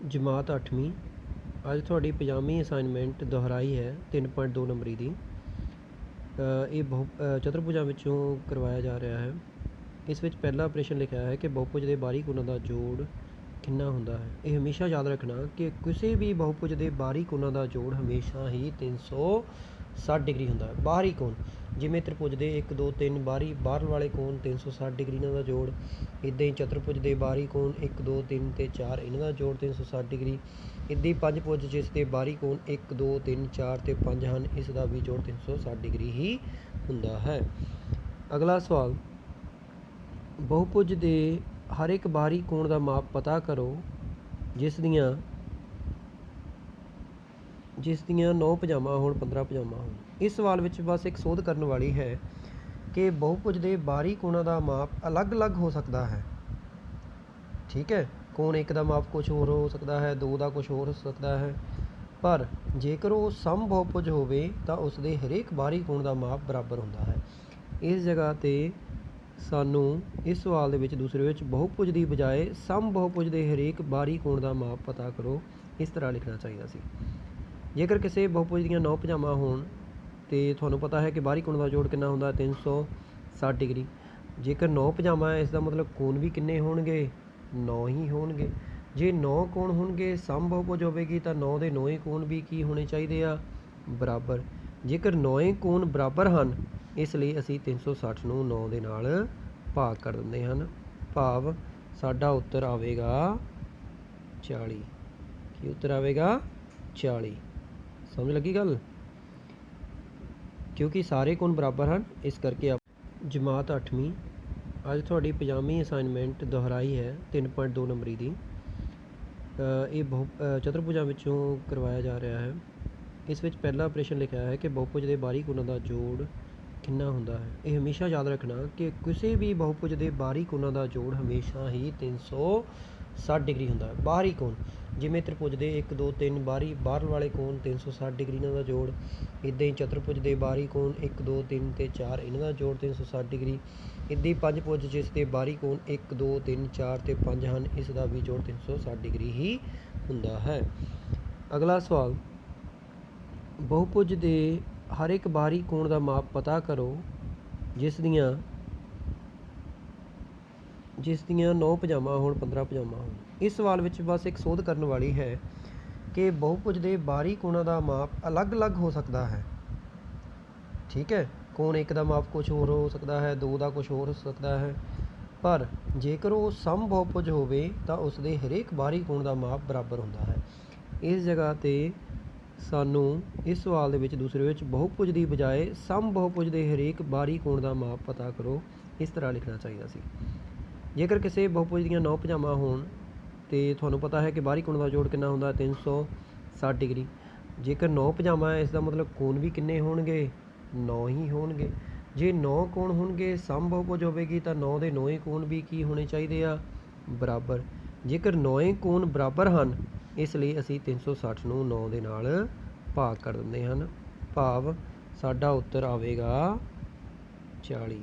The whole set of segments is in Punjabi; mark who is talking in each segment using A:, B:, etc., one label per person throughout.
A: जमात 8वीं ਅੱਜ ਤੁਹਾਡੀ 50ਵੀਂ ਅਸਾਈਨਮੈਂਟ ਦੁਹਰਾਈ ਹੈ 3.2 ਨੰਬਰੀ ਦੀ। ਇਹ ਚਤੁਰਭੁਜਾਂ ਵਿੱਚੋਂ ਕਰਵਾਇਆ ਜਾ ਰਿਹਾ ਹੈ। ਇਸ ਵਿੱਚ ਪਹਿਲਾ ਪ੍ਰਸ਼ਨ ਲਿਖਿਆ ਹੈ ਕਿ ਬਹੁਭੁਜ ਦੇ ਬਾਹਰੀ ਕੋਣਾਂ ਦਾ ਜੋੜ ਕਿੰਨਾ ਹੁੰਦਾ ਹੈ। ਇਹ ਹਮੇਸ਼ਾ ਯਾਦ ਰੱਖਣਾ ਕਿ ਕਿਸੇ ਵੀ ਬਹੁਭੁਜ ਦੇ ਬਾਹਰੀ ਕੋਣਾਂ ਦਾ ਜੋੜ ਹਮੇਸ਼ਾ ਹੀ 360 ਡਿਗਰੀ ਹੁੰਦਾ ਹੈ। ਬਾਹਰੀ ਕੋਣ ਜਿਵੇਂ ਤ੍ਰਿਭੁਜ ਦੇ 1 2 3 ਬਾਹਰ ਵਾਲੇ ਕੋਣ 360 ਡਿਗਰੀ ਇਹਨਾਂ ਦਾ ਜੋੜ। ਇੱਦਾਂ ਹੀ ਚਤੁਰਭੁਜ ਦੇ ਬਾਹਰੀ ਕੋਣ 1 2 3 ਅਤੇ 4 ਇਹਨਾਂ ਦਾ ਜੋੜ 360 ਡਿਗਰੀ। ਇੱਦਾਂ ਹੀ ਪੰਜਭੁਜ ਜਿਸ ਦੇ ਬਾਹਰੀ ਕੋਣ 1 2 3 4 ਅਤੇ 5 ਹਨ, ਇਸ ਦਾ ਵੀ ਜੋੜ 360 ਡਿਗਰੀ ਹੀ ਹੁੰਦਾ ਹੈ। ਅਗਲਾ ਸਵਾਲ, ਬਹੁਭੁਜ ਦੇ ਹਰ ਇੱਕ ਬਾਹਰੀ ਕੋਣ ਦਾ ਮਾਪ ਪਤਾ ਕਰੋ ਜਿਸ ਦੀਆਂ 9 ਭੁਜਾਵਾਂ ਹੋਣ 15 ਭੁਜਾਵਾਂ ਹੋਣ। ਇਸ ਸਵਾਲ ਵਿੱਚ ਬਸ ਇੱਕ ਸੋਧ ਕਰਨ ਵਾਲੀ ਹੈ ਕਿ ਬਹੁਭੁਜ ਦੇ ਬਾਹਰੀ ਕੋਣਾਂ ਦਾ ਮਾਪ ਅਲੱਗ-ਅਲੱਗ ਹੋ ਸਕਦਾ ਹੈ। ਠੀਕ ਹੈ, ਕੋਣ 1 ਦਾ ਮਾਪ ਕੁਛ ਹੋਰ ਹੋ ਸਕਦਾ ਹੈ, 2 ਦਾ ਕੁਛ ਹੋਰ ਹੋ ਸਕਦਾ ਹੈ, ਪਰ ਜੇਕਰ ਉਹ ਸਮ ਬਹੁਭੁਜ ਹੋਵੇ ਤਾਂ ਉਸ ਦੇ ਹਰੇਕ ਬਾਹਰੀ ਕੋਣ ਦਾ ਮਾਪ ਬਰਾਬਰ ਹੁੰਦਾ ਹੈ। ਇਸ ਜਗ੍ਹਾ 'ਤੇ ਸਾਨੂੰ ਇਸ ਸਵਾਲ ਦੇ ਵਿੱਚ ਦੂਸਰੇ ਵਿੱਚ ਬਹੁਭੁਜ ਦੀ ਬਜਾਏ ਸਮ ਬਹੁਭੁਜ ਦੇ ਹਰੇਕ ਬਾਹਰੀ ਕੋਣ ਦਾ ਮਾਪ ਪਤਾ ਕਰੋ ਇਸ ਤਰ੍ਹਾਂ ਲਿਖਣਾ ਚਾਹੀਦਾ ਸੀ। ਜੇਕਰ ਕਿਸੇ ਬਹੁਭੁਜ ਦੀਆਂ 9 ਭੁਜਾਵਾਂ ਹੋਣ ਅਤੇ ਤੁਹਾਨੂੰ ਪਤਾ ਹੈ ਕਿ ਬਾਹਰੀ ਕੋਣ ਦਾ ਜੋੜ ਕਿੰਨਾ ਹੁੰਦਾ 360 ਡਿਗਰੀ। ਜੇਕਰ 9 ਭੁਜਾਵਾਂ ਹੈ, ਇਸ ਦਾ ਮਤਲਬ ਕੋਣ ਵੀ ਕਿੰਨੇ ਹੋਣਗੇ 9 ਹੀ ਹੋਣਗੇ। ਜੇ 9 ਕੋਣ ਹੋਣਗੇ ਸਮ ਬਹੁਭੁਜ ਹੋਵੇਗੀ ਤਾਂ 9 ਦੇ 9 ਕੋਣ ਵੀ ਕੀ ਹੋਣੇ ਚਾਹੀਦੇ ਆ ਬਰਾਬਰ। ਜੇਕਰ 9 ਕੋਣ ਬਰਾਬਰ ਹਨ, ਇਸ ਲਈ ਅਸੀਂ 360 ਨੂੰ 9 ਦੇ ਨਾਲ ਭਾਗ ਕਰ ਦਿੰਦੇ ਹਨ, ਭਾਵ ਸਾਡਾ ਉੱਤਰ ਆਵੇਗਾ 40। ਕੀ ਉੱਤਰ ਆਵੇਗਾ 40। ਸਮਝ ਲੱਗੀ ਗੱਲ? ਕਿਉਂਕਿ ਸਾਰੇ ਕੋਣ ਬਰਾਬਰ ਹਨ, ਇਸ ਕਰਕੇ ਜਮਾਤ 8ਵੀਂ ਅੱਜ ਤੁਹਾਡੀ 50ਵੀਂ ਅਸਾਈਨਮੈਂਟ ਦੁਹਰਾਈ ਹੈ 3.2 ਨੰਬਰੀ ਦੀ। ਇਹ ਚਤੁਰਭੁਜਾਂ ਵਿੱਚੋਂ ਕਰਵਾਇਆ ਜਾ ਰਿਹਾ ਹੈ। ਇਸ ਵਿੱਚ ਪਹਿਲਾ ਪ੍ਰਸ਼ਨ ਲਿਖਿਆ ਹੈ ਕਿ ਬਹੁਭੁਜ ਦੇ ਬਾਹਰੀ ਕੋਣਾਂ ਦਾ ਜੋੜ ਕਿੰਨਾ ਹੁੰਦਾ ਹੈ। ਇਹ ਹਮੇਸ਼ਾ ਯਾਦ ਰੱਖਣਾ ਕਿ ਕਿਸੇ ਵੀ ਬਹੁਭੁਜ ਦੇ ਬਾਹਰੀ ਕੋਣਾਂ ਦਾ ਜੋੜ ਹਮੇਸ਼ਾ ਹੀ 360 ਡਿਗਰੀ ਹੁੰਦਾ ਹੈ। ਬਾਹਰੀ ਕੋਣ ਜਿਵੇਂ ਤ੍ਰਿਭੁਜ ਦੇ 1 2 3 ਬਾਹਰ ਵਾਲੇ ਕੋਣ 360 ਡਿਗਰੀ ਇਹਨਾਂ ਦਾ ਜੋੜ। ਇੱਦਾਂ ਹੀ ਚਤੁਰਭੁਜ ਦੇ ਬਾਹਰੀ ਕੋਣ 1 2 3 ਅਤੇ 4 ਇਹਨਾਂ ਦਾ ਜੋੜ 360 ਡਿਗਰੀ। ਇੱਦਾਂ ਹੀ ਪੰਜਭੁਜ ਜਿਸ ਦੇ ਬਾਹਰੀ ਕੋਣ 1 2 3 4 ਅਤੇ 5 ਹਨ, ਇਸ ਦਾ ਵੀ ਜੋੜ 360 ਡਿਗਰੀ ਹੀ ਹੁੰਦਾ ਹੈ। ਅਗਲਾ ਸਵਾਲ, ਬਹੁਭੁਜ ਦੇ ਹਰ ਇੱਕ ਬਾਹਰੀ ਕੋਣ ਦਾ ਮਾਪ ਪਤਾ ਕਰੋ ਜਿਸ ਦੀਆਂ 9 ਭੁਜਾਵਾਂ ਹੋਣ 15 ਭੁਜਾਵਾਂ ਹੋਣ। ਇਸ ਸਵਾਲ ਵਿੱਚ ਬਸ ਇੱਕ ਸੋਧ ਕਰਨ ਵਾਲੀ ਹੈ ਕਿ ਬਹੁਭੁਜ ਦੇ ਬਾਹਰੀ ਕੋਣਾਂ ਦਾ ਮਾਪ ਅਲੱਗ-ਅਲੱਗ ਹੋ ਸਕਦਾ ਹੈ। ਠੀਕ ਹੈ, ਕੋਣ 1 ਦਾ ਮਾਪ ਕੁਛ ਹੋਰ ਹੋ ਸਕਦਾ ਹੈ, 2 ਦਾ ਕੁਛ ਹੋਰ ਹੋ ਸਕਦਾ ਹੈ, ਪਰ ਜੇਕਰ ਉਹ ਸਮ ਬਹੁਭੁਜ ਹੋਵੇ ਤਾਂ ਉਸ ਦੇ ਹਰੇਕ ਬਾਹਰੀ ਕੋਣ ਦਾ ਮਾਪ ਬਰਾਬਰ ਹੁੰਦਾ ਹੈ। ਇਸ ਜਗ੍ਹਾ 'ਤੇ ਸਾਨੂੰ ਇਸ ਸਵਾਲ ਦੇ ਵਿੱਚ ਦੂਸਰੇ ਵਿੱਚ ਬਹੁਭੁਜ ਦੀ ਬਜਾਏ ਸਮ ਬਹੁਭੁਜ ਦੇ ਹਰੇਕ ਬਾਹਰੀ ਕੋਣ ਦਾ ਮਾਪ ਪਤਾ ਕਰੋ ਇਸ ਤਰ੍ਹਾਂ ਲਿਖਣਾ ਚਾਹੀਦਾ ਸੀ। ਜੇਕਰ ਕਿਸੇ ਬਹੁਭੁਜ ਦੀਆਂ 9 ਭੁਜਾਵਾਂ ਹੋਣ ਅਤੇ ਤੁਹਾਨੂੰ ਪਤਾ ਹੈ ਕਿ ਬਾਹਰੀ ਕੋਣ ਦਾ ਜੋੜ ਕਿੰਨਾ ਹੁੰਦਾ 360 ਡਿਗਰੀ। ਜੇਕਰ 9 ਭੁਜਾਵਾਂ ਹੈ, ਇਸ ਦਾ ਮਤਲਬ ਕੋਣ ਵੀ ਕਿੰਨੇ ਹੋਣਗੇ 9 ਹੀ ਹੋਣਗੇ। ਜੇ 9 ਕੋਣ ਹੋਣਗੇ ਸਮ ਬਹੁਭੁਜ ਹੋਵੇਗੀ ਤਾਂ 9 ਦੇ 9 ਕੋਣ ਵੀ ਕੀ ਹੋਣੇ ਚਾਹੀਦੇ ਆ ਬਰਾਬਰ। ਜੇਕਰ 9 ਕੋਣ ਬਰਾਬਰ ਹਨ, ਇਸ ਲਈ ਅਸੀਂ 360 ਨੂੰ 9 ਦੇ ਨਾਲ ਭਾਗ ਕਰ ਦਿੰਦੇ ਹਨ, ਭਾਵ ਸਾਡਾ ਉੱਤਰ ਆਵੇਗਾ 40।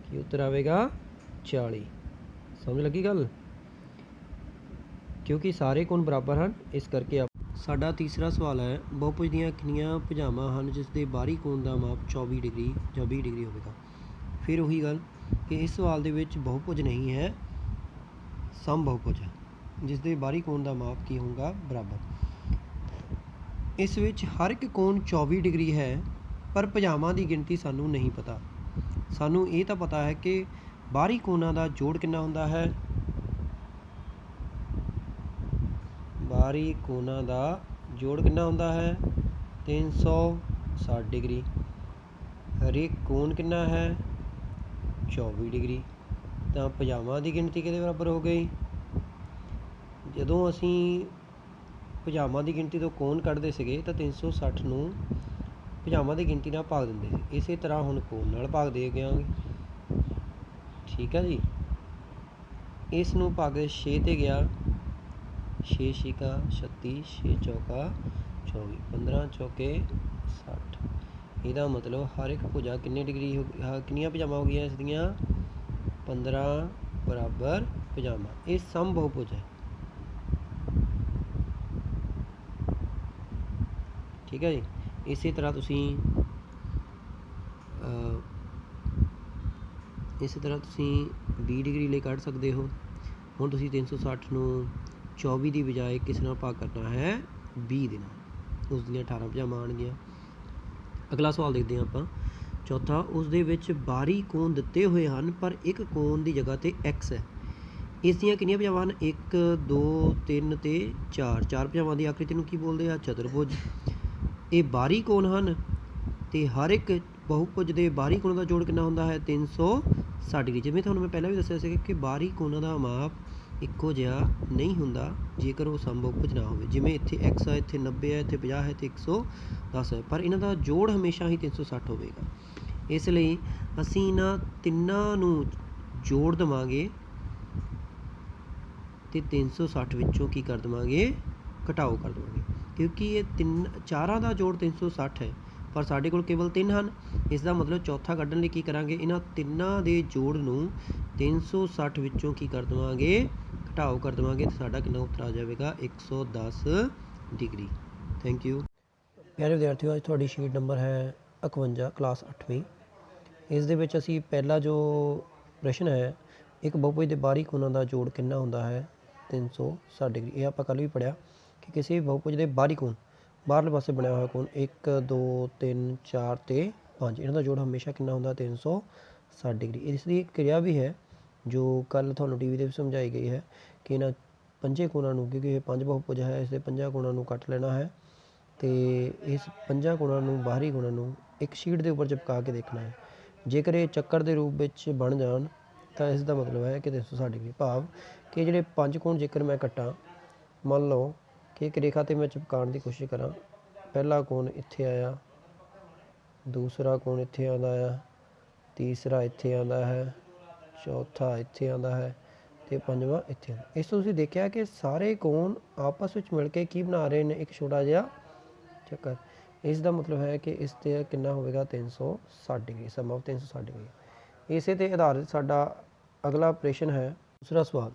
A: ਕੀ ਉੱਤਰ ਆਵੇਗਾ 40। ਸਮਝ ਲੱਗੀ ਗੱਲ? ਕਿਉਂਕਿ ਸਾਰੇ ਕੋਣ ਬਰਾਬਰ ਹਨ, ਇਸ ਕਰਕੇ ਸਾਡਾ ਤੀਸਰਾ ਸਵਾਲ ਹੈ, ਬਹੁਭੁਜ ਦੀਆਂ ਕਿੰਨੀਆਂ ਭੁਜਾਵਾਂ ਹਨ ਜਿਸ ਦੇ ਬਾਹਰੀ ਕੋਣ ਦਾ ਮਾਪ 24 ਡਿਗਰੀ ਜਾਂ 20 ਡਿਗਰੀ ਹੋਵੇਗਾ। ਫਿਰ ਉਹੀ ਗੱਲ ਕਿ ਇਸ ਸਵਾਲ ਦੇ ਵਿੱਚ ਬਹੁਭੁਜ ਨਹੀਂ ਹੈ, ਸਮ ਬਹੁਭੁਜ ਹੈ ਜਿਸ ਦੇ ਬਾਹਰੀ ਕੋਣ ਦਾ ਮਾਪ ਕੀ ਹੋਊਗਾ ਬਰਾਬਰ। ਇਸ ਵਿੱਚ ਹਰ ਇੱਕ ਕੋਣ 24 ਡਿਗਰੀ ਹੈ, ਪਰ ਭੁਜਾਵਾਂ ਦੀ ਗਿਣਤੀ ਸਾਨੂੰ ਨਹੀਂ ਪਤਾ। ਸਾਨੂੰ ਇਹ ਤਾਂ ਪਤਾ ਹੈ ਕਿ ਬਾਹਰੀ ਕੋਣਾਂ ਦਾ ਜੋੜ ਕਿੰਨਾ ਹੁੰਦਾ ਹੈ। ਬਾਹਰੀ ਕੋਣਾਂ ਦਾ ਜੋੜ ਕਿੰਨਾ ਹੁੰਦਾ ਹੈ 360 ਡਿਗਰੀ। ਹਰੇਕ ਕੋਣ ਕਿੰਨਾ ਹੈ 24 ਡਿਗਰੀ। ਤਾਂ ਭੁਜਾਵਾਂ ਦੀ ਗਿਣਤੀ ਕਿਹਦੇ ਬਰਾਬਰ ਹੋ ਗਈ? ਜਦੋਂ ਅਸੀਂ ਭੁਜਾਵਾਂ ਦੀ ਗਿਣਤੀ ਤੋਂ ਕੋਣ ਕੱਢਦੇ ਸੀਗੇ ਤਾਂ 360 ਨੂੰ ਭੁਜਾਵਾਂ ਦੀ ਗਿਣਤੀ ਨਾਲ ਭਾਗ ਦਿੰਦੇ ਸੀ। ਇਸੇ ਤਰ੍ਹਾਂ ਹੁਣ ਕੋਣ ਨਾਲ ਭਾਗ ਦੇ ਦਿਆਂਗੇ। ਠੀਕ ਹੈ ਜੀ, ਇਸ ਨੂੰ ਭਾਗ 6 'ਤੇ ਗਿਆ, 6 ਛਿਕਾ 36, 6 ਚੌਕਾ 24, 15 ਚੌਕੇ 60। ਇਹਦਾ ਮਤਲਬ ਹਰ ਇੱਕ ਭੁਜਾ ਕਿੰਨੀ ਡਿਗਰੀ ਕਿੰਨੀਆਂ ਭੁਜਾਵਾਂ ਹੋ ਗਈਆਂ ਇਸ ਦੀਆਂ 15 ਬਰਾਬਰ ਭੁਜਾਵਾਂ। ਇਹ ਸਮ ਬਹੁਭੁਜ ਹੈ। ठीक है जी। इसी तरह तुसीं इस तरह ਤੁਸੀਂ 20 ਡਿਗਰੀ ਲਈ ਕੱਢ ਸਕਦੇ ਹੋ। ਹੁਣ ਤੁਸੀਂ 360 ਨੂੰ 24 ਦੀ ਬਜਾਏ ਕਿਸ ਨਾਲ ਭਾਗ ਕਰਨਾ ਹੈ 20 ਦੇ ਨਾਲ, ਉਸ ਦੀਆਂ 18 ਭੁਜਾਵਾਂ ਆਉਣਗੀਆਂ। ਅਗਲਾ ਸਵਾਲ ਦੇਖਦੇ ਹਾਂ ਆਪਾਂ ਚੌਥਾ। ਉਸ ਦੇ ਵਿੱਚ ਬਾਹਰੀ ਕੋਣ ਦਿੱਤੇ ਹੋਏ ਹਨ ਪਰ ਇੱਕ ਕੋਣ ਦੀ ਜਗ੍ਹਾ 'ਤੇ x ਹੈ। ਇਸ ਦੀਆਂ ਕਿੰਨੀਆਂ ਭੁਜਾਵਾਂ ਹਨ 1 2 3 ਅਤੇ 4 ਭੁਜਾਵਾਂ ਦੀ ਆਕ੍ਰਿਤੀ ਨੂੰ ਕੀ ਬੋਲਦੇ ਆ ਚਤੁਰਭੁਜ। ਇਹ ਬਾਹਰੀ ਕੋਣ ਹਨ ਅਤੇ ਹਰ ਇੱਕ ਬਹੁਭੁਜ ਦੇ ਬਾਹਰੀ ਕੋਣਾਂ ਦਾ ਜੋੜ ਕਿੰਨਾ ਹੁੰਦਾ ਹੈ 360 ਡਿਗਰੀ। ਜਿਵੇਂ ਤੁਹਾਨੂੰ ਮੈਂ ਪਹਿਲਾਂ ਵੀ ਦੱਸਿਆ ਸੀ ਕਿ ਬਾਹਰੀ ਕੋਣਾਂ ਦਾ ਮਾਪ ਇੱਕੋ ਜਿਹਾ ਨਹੀਂ ਹੁੰਦਾ ਜੇਕਰ ਉਹ ਸਮਬਹੁਭੁਜ ਨਾ ਹੋਵੇ। ਜਿਵੇਂ ਇੱਥੇ x ਹੈ, ਇੱਥੇ 90 ਹੈ, ਇੱਥੇ 50 ਹੈ ਅਤੇ 110 ਹੈ, ਪਰ ਇਹਨਾਂ ਦਾ ਜੋੜ ਹਮੇਸ਼ਾ ਹੀ 360 ਹੋਵੇਗਾ। ਇਸ ਲਈ ਅਸੀਂ ਇਹਨਾਂ ਤਿੰਨਾਂ ਨੂੰ ਜੋੜ ਦੇਵਾਂਗੇ ਅਤੇ 360 ਵਿੱਚੋਂ ਕੀ ਕਰ ਦੇਵਾਂਗੇ ਘਟਾਓ ਕਰ ਦੇਵਾਂਗੇ, ਕਿਉਂਕਿ ਇਹ ਚਾਰਾਂ ਦਾ ਜੋੜ 360 ਹੈ ਪਰ ਸਾਡੇ ਕੋਲ ਕੇਵਲ 3 ਹਨ। ਇਸ ਦਾ ਮਤਲਬ ਚੌਥਾ ਕੱਢਣ ਲਈ ਕੀ ਕਰਾਂਗੇ ਇਹਨਾਂ ਤਿੰਨਾਂ ਦੇ ਜੋੜ ਨੂੰ 360 ਵਿੱਚੋਂ ਕੀ ਕਰ ਦੇਵਾਂਗੇ ਘਟਾਓ ਕਰ ਦੇਵਾਂਗੇ ਅਤੇ ਸਾਡਾ ਕਿੰਨਾ ਉੱਤਰ ਆ ਜਾਵੇਗਾ 110 ਡਿਗਰੀ। Thank you. ਪਿਆਰੇ ਵਿਦਿਆਰਥੀਓ, ਅੱਜ ਤੁਹਾਡੀ ਸ਼ੀਟ ਨੰਬਰ ਹੈ 51 ਕਲਾਸ 8ਵੀਂ। ਇਸ ਦੇ ਵਿੱਚ ਅਸੀਂ ਪਹਿਲਾ ਜੋ ਪ੍ਰਸ਼ਨ ਹੈ ਇੱਕ ਬਹੁਭੁਜ ਦੇ ਬਾਹਰੀ ਕੋਣਾਂ ਦਾ ਜੋੜ ਕਿੰਨਾ ਹੁੰਦਾ ਹੈ 360 ਡਿਗਰੀ। ਇਹ ਆਪਾਂ ਕੱਲ੍ਹ ਵੀ ਪੜ੍ਹਿਆ ਕਿ ਕਿਸੇ ਬਹੁਭੁਜ ਦੇ ਬਾਹਰੀ ਕੋਣ ਬਾਹਰਲੇ ਪਾਸੇ ਬਣਿਆ ਹੋਇਆ ਕੋਣ 1 2 3 4 ਅਤੇ 5 ਇਹਨਾਂ ਦਾ ਜੋੜ ਹਮੇਸ਼ਾ ਕਿੰਨਾ ਹੁੰਦਾ 360 ਡਿਗਰੀ। ਇਸ ਦੀ ਇੱਕ ਕਿਰਿਆ ਵੀ ਹੈ ਜੋ ਕੱਲ੍ਹ ਤੁਹਾਨੂੰ ਟੀ ਵੀ 'ਤੇ ਵੀ ਸਮਝਾਈ ਗਈ ਹੈ ਕਿ ਇਹਨਾਂ ਪੰਜੇ ਕੋਣਾਂ ਨੂੰ, ਕਿਉਂਕਿ ਇਹ 5 ਬਹੁਭੁਜ ਹੈ, ਇਸ ਦੇ 5 ਕੋਣਾਂ ਨੂੰ ਕੱਟ ਲੈਣਾ ਹੈ ਅਤੇ ਇਸ 5 ਕੋਣਾਂ ਨੂੰ ਬਾਹਰੀ ਕੋਣਾਂ ਨੂੰ ਇੱਕ ਸ਼ੀਟ ਦੇ ਉੱਪਰ ਚਿਪਕਾ ਕੇ ਦੇਖਣਾ ਹੈ। ਜੇਕਰ ਇਹ ਚੱਕਰ ਦੇ ਰੂਪ ਵਿੱਚ ਬਣ ਜਾਣ ਤਾਂ ਇਸ ਦਾ ਮਤਲਬ ਹੈ ਕਿ 360 ਡਿਗਰੀ, ਭਾਵ ਕਿ ਜਿਹੜੇ 5 ਕੋਣ ਜੇਕਰ ਮੈਂ ਕੱਟਾਂ, ਮੰਨ ਲਓ ਕਿ ਇੱਕ ਰੇਖਾ 'ਤੇ ਮੈਂ ਚਿਪਕਾਉਣ ਦੀ ਕੋਸ਼ਿਸ਼ ਕਰਾਂ। ਪਹਿਲਾ ਕੋਣ ਇੱਥੇ ਆਇਆ, ਦੂਸਰਾ ਕੋਣ ਇੱਥੇ ਆਉਂਦਾ ਆ, ਤੀਸਰਾ ਇੱਥੇ ਆਉਂਦਾ ਹੈ, ਚੌਥਾ ਇੱਥੇ ਆਉਂਦਾ ਹੈ ਅਤੇ ਪੰਜਵਾਂ ਇੱਥੇ ਆਉਂਦਾ। ਇਸ ਤੋਂ ਤੁਸੀਂ ਦੇਖਿਆ ਕਿ ਸਾਰੇ ਕੋਣ ਆਪਸ ਵਿੱਚ ਮਿਲ ਕੇ ਕੀ ਬਣਾ ਰਹੇ ਨੇ ਇੱਕ ਛੋਟਾ ਜਿਹਾ ਚੱਕਰ। ਇਸ ਦਾ ਮਤਲਬ ਹੈ ਕਿ ਇਸ 'ਤੇ ਕਿੰਨਾ ਹੋਵੇਗਾ 360 ਡਿਗਰੀ, ਸਮ ਆਫ 360 ਡਿਗਰੀ। ਇਸੇ 'ਤੇ ਆਧਾਰਿਤ ਸਾਡਾ ਅਗਲਾ ਪ੍ਰਸ਼ਨ ਹੈ ਦੂਸਰਾ ਸਵਾਲ।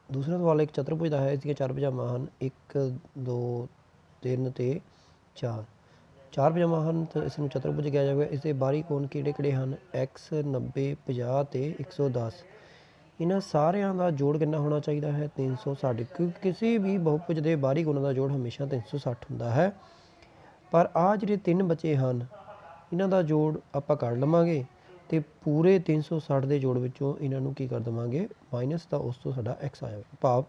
A: ਦੂਸਰਾ ਸਵਾਲ ਇੱਕ ਚਤੁਰਭੁਜ ਦਾ ਹੈ। ਇਸ ਦੀਆਂ 4 ਭੁਜਾਵਾਂ ਹਨ 1 2 3 ਅਤੇ 4 ਭੁਜਾਵਾਂ ਹਨ ਤਾਂ ਇਸ ਨੂੰ ਚਤੁਰਭੁਜ ਕਿਹਾ ਜਾਵੇਗਾ। ਇਸ ਦੇ ਬਾਹਰੀ ਕੋਣ ਕਿਹੜੇ ਕਿਹੜੇ ਹਨ x 90 50 ਅਤੇ 110। ਇਹਨਾਂ ਸਾਰਿਆਂ ਦਾ ਜੋੜ ਕਿੰਨਾ ਹੋਣਾ ਚਾਹੀਦਾ ਹੈ 360, ਕਿਉਂਕਿ ਕਿਸੇ ਵੀ ਬਹੁਭੁਜ ਦੇ ਬਾਹਰੀ ਕੋਣਾਂ ਦਾ ਜੋੜ ਹਮੇਸ਼ਾ 360 ਹੁੰਦਾ ਹੈ। ਪਰ ਆਹ ਜਿਹੜੇ 3 ਬਚੇ ਹਨ ਇਹਨਾਂ ਦਾ ਜੋੜ ਆਪਾਂ ਕੱਢ ਲਵਾਂਗੇ ਅਤੇ ਪੂਰੇ 360 ਦੇ ਜੋੜ ਵਿੱਚੋਂ ਇਹਨਾਂ ਨੂੰ ਕੀ ਕਰ ਦੇਵਾਂਗੇ ਮਾਈਨਸ, ਤਾਂ ਉਸ ਤੋਂ ਸਾਡਾ x ਆ ਜਾਵੇਗਾ। ਭਾਵ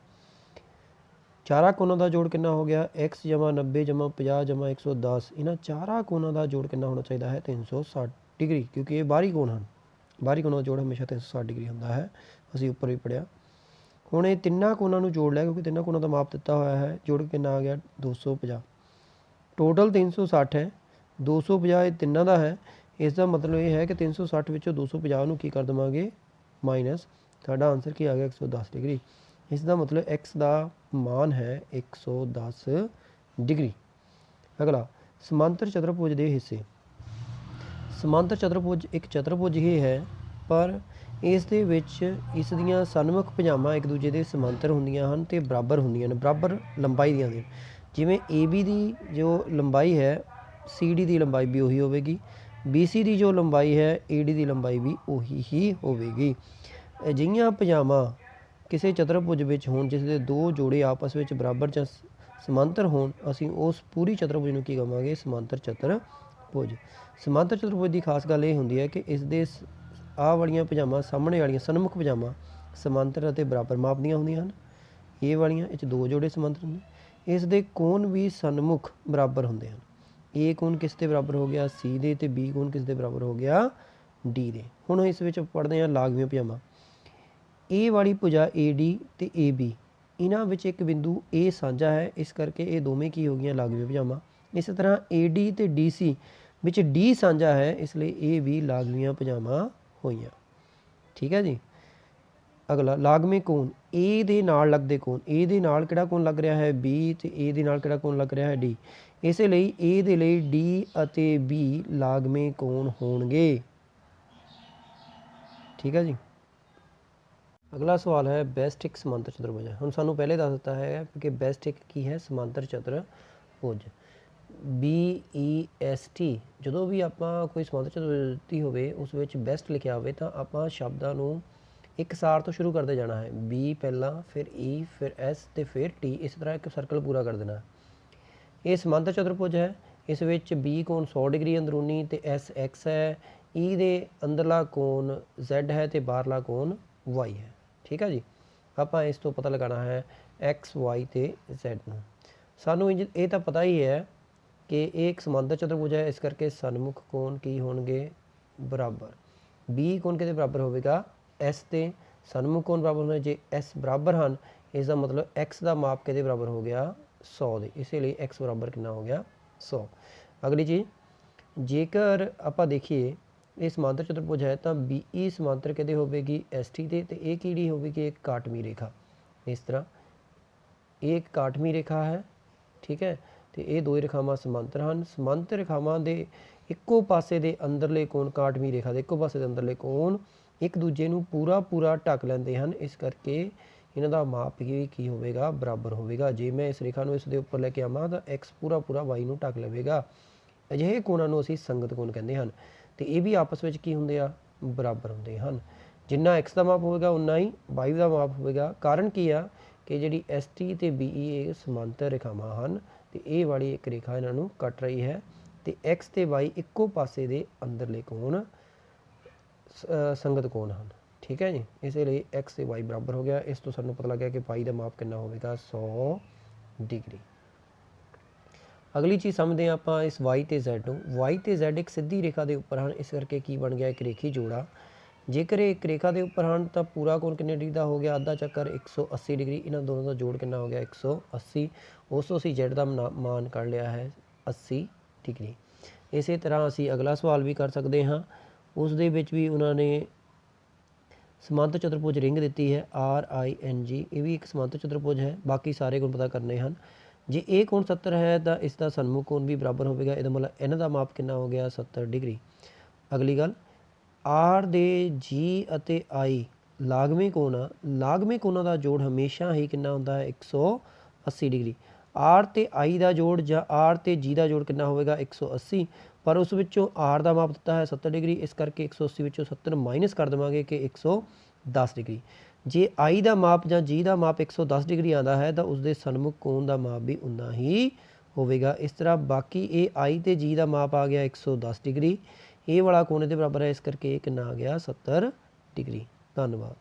A: ਚਾਰਾਂ ਕੋਣਾਂ ਦਾ ਜੋੜ ਕਿੰਨਾ ਹੋ ਗਿਆ x = 90 = 50 = 110। ਇਹਨਾਂ ਚਾਰਾਂ ਕੋਣਾਂ ਦਾ ਜੋੜ ਕਿੰਨਾ ਹੋਣਾ ਚਾਹੀਦਾ ਹੈ 360 ਡਿਗਰੀ, ਕਿਉਂਕਿ ਇਹ ਬਾਹਰੀ ਕੋਣ ਹਨ। ਬਾਹਰੀ ਕੋਣਾਂ ਦਾ ਜੋੜ ਹਮੇਸ਼ਾ 360 ਡਿਗਰੀ ਹੁੰਦਾ ਹੈ, ਅਸੀਂ ਉੱਪਰ ਵੀ ਪੜ੍ਹਿਆ। ਹੁਣ ਇਹ ਤਿੰਨਾਂ ਕੋਣਾਂ ਨੂੰ ਜੋੜ ਲਿਆ, ਕਿਉਂਕਿ ਤਿੰਨਾਂ ਕੋਣਾਂ ਦਾ ਮਾਪ ਦਿੱਤਾ ਹੋਇਆ ਹੈ। ਜੋੜ ਕਿੰਨਾ ਆ ਗਿਆ 250। ਟੋਟਲ 360 ਹੈ, 250 ਇਹ ਤਿੰਨਾਂ ਦਾ ਹੈ। ਇਸ ਦਾ ਮਤਲਬ ਇਹ ਹੈ ਕਿ 360 ਵਿੱਚੋਂ 250 ਨੂੰ ਕੀ ਕਰ ਦੇਵਾਂਗੇ ਮਾਈਨਸ, ਸਾਡਾ ਆਨਸਰ ਕੀ ਆ ਗਿਆ 110 ਡਿਗਰੀ। ਇਸ ਦਾ ਮਤਲਬ x ਦਾ ਮਾਨ ਹੈ 110 ਡਿਗਰੀ। ਅਗਲਾ ਸਮਾਂਤਰ ਚਤੁਰਭੁਜ ਦੇ ਹਿੱਸੇ। ਸਮਾਂਤਰ ਚਤੁਰਭੁਜ ਇੱਕ ਚਤੁਰਭੁਜ ਹੀ ਹੈ, ਪਰ ਇਸ ਦੇ ਵਿੱਚ ਇਸ ਦੀਆਂ ਸਨਮੁਖ ਭੁਜਾਵਾਂ ਇੱਕ ਦੂਜੇ ਦੇ ਸਮਾਂਤਰ ਹੁੰਦੀਆਂ ਹਨ ਅਤੇ ਬਰਾਬਰ ਹੁੰਦੀਆਂ ਨੇ, ਬਰਾਬਰ ਲੰਬਾਈ ਦੀਆਂ ਨੇ। ਜਿਵੇਂ AB ਦੀ ਜੋ ਲੰਬਾਈ ਹੈ CD ਦੀ ਲੰਬਾਈ ਵੀ ਉਹੀ ਹੋਵੇਗੀ, BC ਦੀ ਜੋ ਲੰਬਾਈ ਹੈ AD ਦੀ ਲੰਬਾਈ ਵੀ ਉਹੀ ਹੀ ਹੋਵੇਗੀ। ਅਜਿਹੀਆਂ ਭੁਜਾਵਾਂ ਕਿਸੇ ਚਤੁਰਭੁਜ ਵਿੱਚ ਹੋਣ ਜਿਸ ਦੇ ਦੋ ਜੋੜੇ ਆਪਸ ਵਿੱਚ ਬਰਾਬਰ ਜਾਂ ਸਮਾਂਤਰ ਹੋਣ, ਅਸੀਂ ਉਸ ਪੂਰੀ ਚਤੁਰਭੁਜ ਨੂੰ ਕੀ ਕਹਾਂਗੇ ਸਮਾਂਤਰ ਚਤੁਰਭੁਜ। ਸਮਾਂਤਰ ਚਤੁਰਭੁਜ ਦੀ ਖਾਸ ਗੱਲ ਇਹ ਹੁੰਦੀ ਹੈ ਕਿ ਇਸ ਦੇ ਆਹ ਵਾਲੀਆਂ ਭੁਜਾਵਾਂ ਸਾਹਮਣੇ ਵਾਲੀਆਂ ਸਨਮੁਖ ਭੁਜਾਵਾਂ ਸਮਾਂਤਰ ਅਤੇ ਬਰਾਬਰ ਮਾਪ ਦੀਆਂ ਹੁੰਦੀਆਂ ਹਨ। ਇਹ ਵਾਲੀਆਂ ਇਹ 'ਚ ਦੋ ਜੋੜੇ ਸਮਾਂਤਰ ਹੁੰਦੇ। ਇਸ ਦੇ ਕੋਣ ਵੀ ਸਨਮੁਖ ਬਰਾਬਰ ਹੁੰਦੇ ਹਨ। A ਕੋਣ ਕਿਸ ਦੇ ਬਰਾਬਰ ਹੋ ਗਿਆ C ਦੇ, ਅਤੇ B ਕੋਣ ਕਿਸ ਦੇ ਬਰਾਬਰ ਹੋ ਗਿਆ D ਦੇ। ਹੁਣ ਇਸ ਵਿੱਚ ਪੜ੍ਹਦੇ ਹਾਂ ਲਾਗਵੀਆਂ ਭੁਜਾਵਾਂ। A ਵਾਲੀ ਭੁਜਾ AD ਅਤੇ AB, ਇਹਨਾਂ ਵਿੱਚ ਇੱਕ ਬਿੰਦੂ A ਸਾਂਝਾ ਹੈ, ਇਸ ਕਰਕੇ ਇਹ ਦੋਵੇਂ ਕੀ ਹੋ ਗਈਆਂ ਲਾਗਵੀਆਂ ਭੁਜਾਵਾਂ। ਇਸੇ ਤਰ੍ਹਾਂ AD ਅਤੇ DC ਵਿੱਚ D ਸਾਂਝਾ ਹੈ, ਇਸ ਲਈ ਇਹ ਵੀ ਲਾਗਵੀਆਂ ਭੁਜਾਵਾਂ ਹੋਈਆਂ। ਠੀਕ ਹੈ ਜੀ। ਅਗਲਾ ਲਾਗਵੇਂ ਕੋਣ A ਦੇ ਨਾਲ ਲੱਗਦੇ ਕੋਣ। A ਦੇ ਨਾਲ ਕਿਹੜਾ ਕੋਣ ਲੱਗ ਰਿਹਾ ਹੈ B, ਅਤੇ A ਦੇ ਨਾਲ ਕਿਹੜਾ ਕੋਣ ਲੱਗ ਰਿਹਾ ਹੈ D। ਇਸੇ ਲਈ A ਦੇ ਲਈ D ਅਤੇ B ਲਾਗਵੇਂ ਕੋਣ ਹੋਣਗੇ। ਠੀਕ ਹੈ ਜੀ। ਅਗਲਾ ਸਵਾਲ ਹੈ ਬੈਸਟਿਕ ਸਮਾਂਤਰ ਚਤੁਰਭੁਜ। ਹੁਣ ਸਾਨੂੰ ਪਹਿਲੇ ਦੱਸ ਦਿੱਤਾ ਹੈ ਕਿ ਬੈਸਟਿਕ ਕੀ ਹੈ ਸਮਾਂਤਰ ਚਤੁਰਭੁਜ। BEST ਜਦੋਂ ਵੀ ਆਪਾਂ ਕੋਈ ਸਮਾਂਤਰ ਚਤੁਰਭੁਜ ਦਿੱਤੀ ਹੋਵੇ ਉਸ ਵਿੱਚ ਬੈਸਟ ਲਿਖਿਆ ਹੋਵੇ ਤਾਂ ਆਪਾਂ ਸ਼ਬਦਾਂ ਨੂੰ ਇੱਕ ਸਾਰ ਤੋਂ ਸ਼ੁਰੂ ਕਰਦੇ ਜਾਣਾ ਹੈ। B ਪਹਿਲਾਂ, ਫਿਰ E, ਫਿਰ S ਤੇ ਫਿਰ T, ਇਸ ਤਰ੍ਹਾਂ ਇੱਕ ਸਰਕਲ ਪੂਰਾ ਕਰ ਦੇਣਾ। ਇਹ ਸਮਾਂਤਰ ਚਤੁਰਭੁਜ ਹੈ। ਇਸ ਵਿੱਚ B ਕੋਣ 100 ਡਿਗਰੀ ਅੰਦਰੂਨੀ ਤੇ S X ਹੈ। E ਦੇ ਅੰਦਰਲਾ ਕੋਣ Z ਹੈ ਤੇ ਬਾਹਰਲਾ ਕੋਣ Y ਹੈ। ਠੀਕ ਹੈ ਜੀ। ਆਪਾਂ ਇਸ ਤੋਂ ਪਤਾ ਲਗਾਉਣਾ ਹੈ X, Y ਤੇ Z ਨੂੰ। ਸਾਨੂੰ ਇਹ ਤਾਂ ਪਤਾ ਹੀ ਹੈ ਕਿ ਇਹ ਇੱਕ ਸਮਾਂਤਰ ਚਤੁਰਭੁਜ ਹੈ, ਇਸ ਕਰਕੇ ਸਨਮੁਖ ਕੋਣ ਕੀ ਹੋਣਗੇ? ਬਰਾਬਰ। B ਕੋਣ ਕਿਹਦੇ ਬਰਾਬਰ ਹੋਵੇਗਾ? S ਤੇ। ਸਨਮੁਖ ਕੋਣ ਬਰਾਬਰ ਹੋਣੇ? ਜੇ S ਬਰਾਬਰ ਹਨ ਇਸ ਦਾ ਮਤਲਬ X ਦਾ ਮਾਪ ਕਿਹਦੇ ਬਰਾਬਰ ਹੋ ਗਿਆ? 100 ਦੇ। ਇਸੇ ਲਈ X ਬਰਾਬਰ ਕਿੰਨਾ ਹੋ ਗਿਆ? 100। ਅਗਲੀ ਚੀਜ਼, ਜੇਕਰ ਆਪਾਂ ਦੇਖੀਏ ਇਹ ਸਮਾਂਤਰ ਚਤੁਰਭੁਜ ਹੈ ਤਾਂ BE ਸਮਾਂਤਰ ਕਿਹਦੇ ਹੋਵੇਗੀ? ST ਤੇ। ਤੇ ਇਹ ਕਿਹੜੀ ਹੋਵੇਗੀ? ਇੱਕ ਕਾਟਵੀਂ ਰੇਖਾ। ਇਸ ਤਰ੍ਹਾਂ ਇਹ ਇੱਕ ਕਾਟਵੀਂ ਰੇਖਾ ਹੈ। ਠੀਕ ਹੈ। ਤੇ ਇਹ ਦੋ ਰੇਖਾਵਾਂ ਸਮਾਂਤਰ ਹਨ। ਸਮਾਂਤਰ ਰੇਖਾਵਾਂ ਦੇ ਇੱਕੋ ਪਾਸੇ ਦੇ ਅੰਦਰਲੇ ਕੋਣ, ਕਾਟਵੀਂ ਰੇਖਾ ਦੇ ਇੱਕੋ ਪਾਸੇ ਦੇ ਅੰਦਰਲੇ ਕੋਣ ਇੱਕ ਦੂਜੇ ਨੂੰ ਪੂਰਾ ਢੱਕ ਲੈਂਦੇ ਹਨ। ਇਸ ਕਰਕੇ ਇਹਨਾਂ ਦਾ ਮਾਪ ਕੀ ਹੋਵੇਗਾ? ਬਰਾਬਰ ਹੋਵੇਗਾ। ਜੇ ਮੈਂ ਇਸ ਰੇਖਾ ਨੂੰ ਇਸ ਦੇ ਉੱਪਰ ਲੈ ਕੇ ਆਵਾਂ ਤਾਂ X ਪੂਰਾ Y ਨੂੰ ਢੱਕ ਲਵੇਗਾ। ਅਜਿਹੇ ਕੋਣਾਂ ਨੂੰ ਅਸੀਂ ਸੰਗਤ ਕੋਣ ਕਹਿੰਦੇ ਹਨ। ਤੇ ਇਹ ਵੀ ਆਪਸ ਵਿੱਚ ਕੀ ਹੁੰਦੇ ਆ? ਬਰਾਬਰ ਹੁੰਦੇ ਹਨ। ਜਿੰਨਾ X ਦਾ ਮਾਪ ਹੋਵੇਗਾ ਉਨਾ ਹੀ Y ਦਾ ਮਾਪ ਹੋਵੇਗਾ। ਕਾਰਨ ਕੀ ਆ ਕਿ ਜਿਹੜੀ ST ਤੇ BE ਇਹ ਸਮਾਂਤਰ ਰੇਖਾਵਾਂ ਹਨ ਤੇ ਇਹ ਵਾਲੀ ਇੱਕ ਰੇਖਾ ਇਹਨਾਂ ਨੂੰ ਕੱਟ ਰਹੀ ਹੈ ਤੇ X ਤੇ Y ਇੱਕੋ ਪਾਸੇ ਦੇ ਅੰਦਰਲੇ ਕੋਣ ਸੰਗਤ ਕੋਣ ਹਨ। ਠੀਕ ਹੈ ਜੀ। ਇਸੇ ਲਈ X ਤੇ Y ਬਰਾਬਰ ਹੋ ਗਿਆ। ਇਸ ਤੋਂ ਸਾਨੂੰ ਪਤਾ ਲੱਗਿਆ ਕਿ Y ਦਾ ਮਾਪ ਕਿੰਨਾ ਹੋਵੇਗਾ? 100 ਡਿਗਰੀ। ਅਗਲੀ ਚੀਜ਼ ਸਮਝਦੇ ਹਾਂ ਆਪਾਂ ਇਸ Y ਤੇ Z ਨੂੰ। Y ਤੇ Z ਇੱਕ ਸਿੱਧੀ ਰੇਖਾ ਦੇ ਉੱਪਰ ਹਨ, ਇਸ ਕਰਕੇ ਕੀ ਬਣ ਗਿਆ? ਇੱਕ ਰੇਖੀ ਜੋੜਾ। ਜੇਕਰ ਇਹ ਇੱਕ ਰੇਖਾ ਦੇ ਉੱਪਰ ਹਨ ਤਾਂ ਪੂਰਾ ਕੋਣ ਕਿੰਨੇ ਡਿਗਰੀ ਦਾ ਹੋ ਗਿਆ? ਅੱਧਾ ਚੱਕਰ 180 ਡਿਗਰੀ। ਇਹਨਾਂ ਦੋਨੋਂ ਦਾ ਜੋੜ ਕਿੰਨਾ ਹੋ ਗਿਆ? 180। ਉਸ ਤੋਂ ਅਸੀਂ Z ਦਾ ਮਾਨ ਕੱਢ ਲਿਆ ਹੈ 80 ਡਿਗਰੀ। ਇਸੇ ਤਰ੍ਹਾਂ ਅਸੀਂ ਅਗਲਾ ਸਵਾਲ ਵੀ ਕਰ ਸਕਦੇ ਹਾਂ। ਉਸ ਦੇ ਵਿੱਚ ਵੀ ਉਹਨਾਂ ਨੇ ਸਮਾਂਤਰ ਚਤੁਰਭੁਜ ਰਿੰਗ ਦਿੱਤੀ ਹੈ RING। ਇਹ ਵੀ ਇੱਕ ਸਮਾਂਤਰ ਚਤੁਰਭੁਜ ਹੈ। ਬਾਕੀ ਸਾਰੇ ਕੋਣ ਪਤਾ ਕਰਨੇ ਹਨ। ਜੇ ਇਹ ਕੋਣ 70 ਹੈ ਤਾਂ ਇਸ ਦਾ ਸਨਮੁਖ ਕੋਣ ਵੀ ਬਰਾਬਰ ਹੋਵੇਗਾ। ਇਹਦਾ ਮਤਲਬ ਇਹਨਾਂ ਦਾ ਮਾਪ ਕਿੰਨਾ ਹੋ ਗਿਆ? 70 ਡਿਗਰੀ। ਅਗਲੀ ਗੱਲ, R ਦੇ G ਅਤੇ I ਲਾਗਵੇਂ ਕੋਣ ਆ। ਲਾਗਵੇਂ ਕੋਣਾਂ ਦਾ ਜੋੜ ਹਮੇਸ਼ਾ ਹੀ ਕਿੰਨਾ ਹੁੰਦਾ ਹੈ? 180 ਡਿਗਰੀ। R ਤੇ I ਦਾ ਜੋੜ ਜਾਂ R ਤੇ G ਦਾ ਜੋੜ ਕਿੰਨਾ ਹੋਵੇਗਾ? 180। ਪਰ ਉਸ ਵਿੱਚੋਂ R ਦਾ ਮਾਪ ਦਿੱਤਾ ਹੈ 70 ਡਿਗਰੀ, ਇਸ ਕਰਕੇ 180 ਵਿੱਚੋਂ 70 ਮਾਈਨਸ ਕਰ ਦੇਵਾਂਗੇ ਕਿ 110 ਡਿਗਰੀ। ਜੇ I ਦਾ ਮਾਪ ਜਾਂ G ਦਾ ਮਾਪ 110 ਡਿਗਰੀ ਆਉਂਦਾ ਹੈ ਤਾਂ ਉਸਦੇ ਸਨਮੁਖ ਕੋਣ ਦਾ ਮਾਪ ਵੀ ਉਨਾ ਹੀ ਹੋਵੇਗਾ। ਇਸ ਤਰ੍ਹਾਂ ਬਾਕੀ ਇਹ I ਤੇ G ਦਾ ਮਾਪ ਆ ਗਿਆ 110 ਡਿਗਰੀ। ਇਹ ਵਾਲਾ ਕੋਣ ਇਹਦੇ ਬਰਾਬਰ ਹੈ, ਇਸ ਕਰਕੇ ਇਹ ਕਿੰਨਾ ਆ ਗਿਆ? 70 ਡਿਗਰੀ। ਧੰਨਵਾਦ।